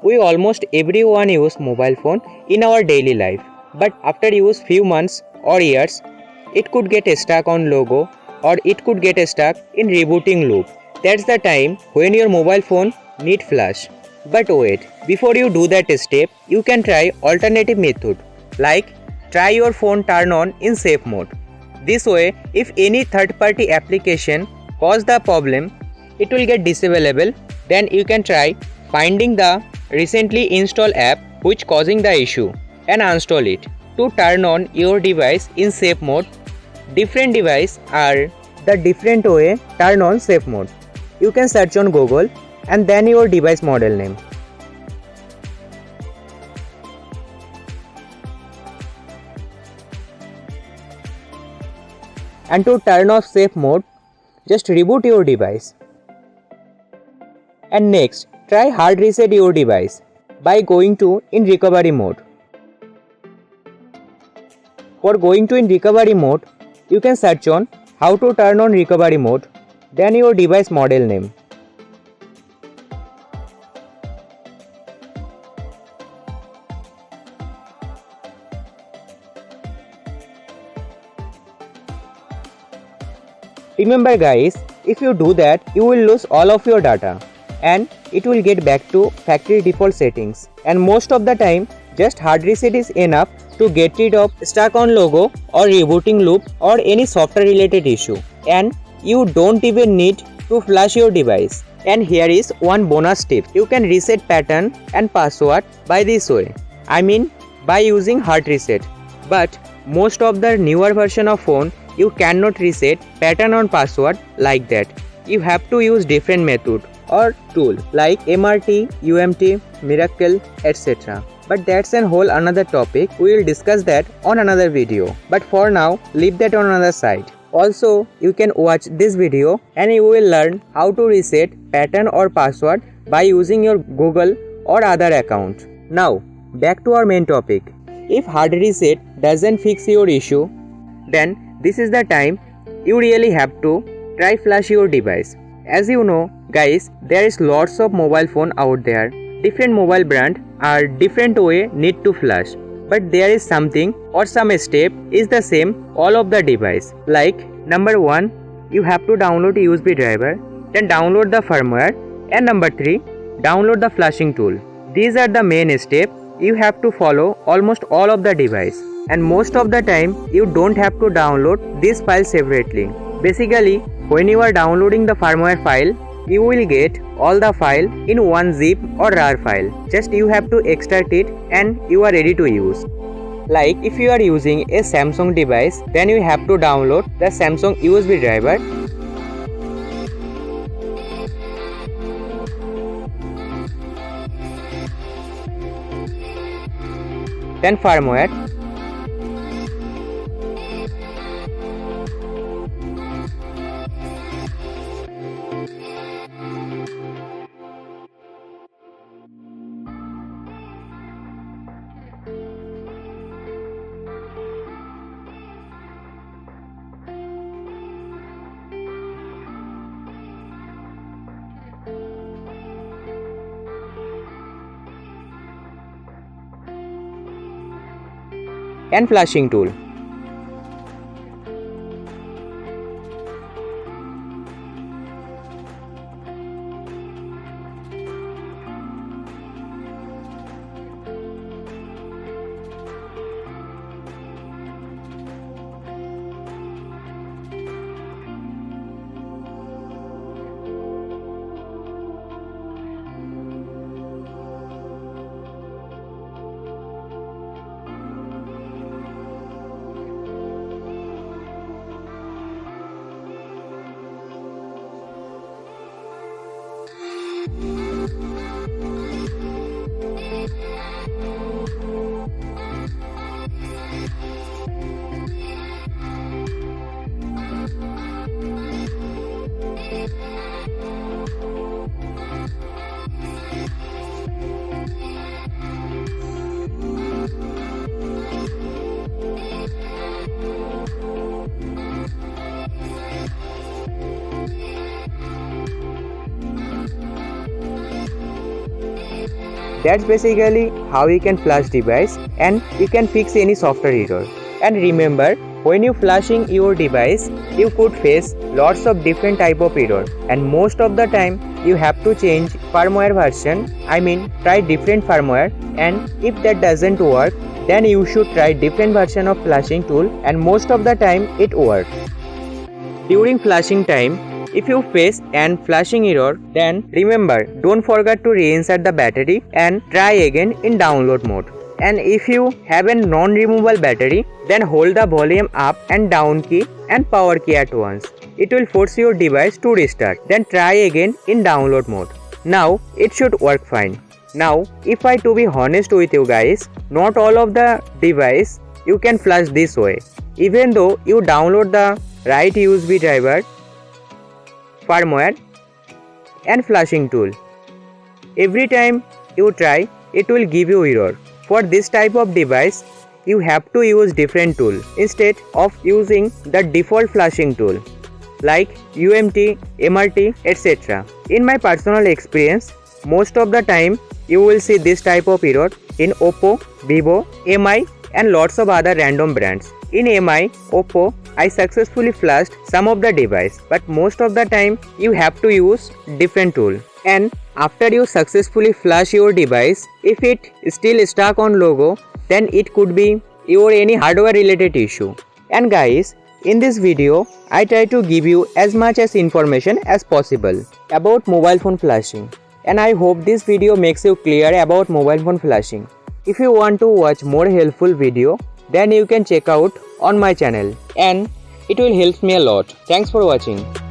We almost everyone use mobile phone in our daily life, but after use few months or years, it could get stuck on logo or it could get stuck in rebooting loop. That's the time when your mobile phone need flash. But wait, before you do that step, you can try alternative method like try your phone turn on in safe mode. This way, if any third party application cause the problem, it will get disable. Then you can try finding the recently installed app which causing the issue and uninstall it. To turn on your device in safe mode, different device are the different way turn on safe mode. You can search on Google and then your device model name. And to turn off safe mode, just reboot your device. And next, try hard reset your device by going to in recovery mode. For going to in recovery mode, you can search on how to turn on recovery mode, then your device model name. Remember guys, if you do that, you will lose all of your data and it will get back to factory default settings. And most of the time, just hard reset is enough to get rid of stuck on logo or rebooting loop or any software related issue. And you don't even need to flash your device. And here is one bonus tip. You can reset pattern and password by this way. I mean by using hard reset. But most of the newer version of phone, you cannot reset pattern or password like that. You have to use different method or tool like MRT, UMT, Miracle, etc. But that's a whole another topic. We will discuss that on another video. But for now, leave that on another side. Also, you can watch this video and you will learn how to reset pattern or password by using your Google or other account. Now, back to our main topic. If hard reset doesn't fix your issue, then this is the time you really have to try flash your device. As you know guys, there is lots of mobile phone out there. Different mobile brand are different way need to flash. But there is something or some step is the same all of the device. Like number 1, you have to download USB driver, then download the firmware, and number 3, download the flashing tool. These are the main steps you have to follow almost all of the device. And most of the time you don't have to download this file separately. Basically, when you are downloading the firmware file, you will get all the file in one zip or RAR file. Just you have to extract it and you are ready to use. Like if you are using a Samsung device, then you have to download the Samsung USB driver. Then firmware. And flashing tool. That's basically how you can flash device and you can fix any software error. And remember, when you flashing your device, you could face lots of different type of error, and most of the time you have to change firmware version. Try different firmware, and if that doesn't work, then you should try different version of flashing tool, and most of the time it works. During flashing time, if you face an flashing error, then remember, don't forget to reinsert the battery and try again in download mode. And if you have a non-removable battery, then hold the volume up and down key and power key at once. It will force your device to restart. Then try again in download mode. Now it should work fine. Now if I to be honest with you guys, not all of the device you can flash this way. Even though you download the right USB driver, firmware and flashing tool, every time you try, it will give you error. For this type of device, you have to use different tool instead of using the default flashing tool like UMT, MRT, etc. In my personal experience, most of the time you will see this type of error in Oppo, Vivo, MI and lots of other random brands. In MI, Oppo, I successfully flashed some of the device, but most of the time you have to use different tool. And after you successfully flash your device, if it still stuck on logo, then it could be your any hardware related issue. And guys, in this video, I try to give you as much as information as possible about mobile phone flashing. And I hope this video makes you clear about mobile phone flashing. If you want to watch more helpful video, then you can check out on my channel and it will help me a lot. Thanks for watching.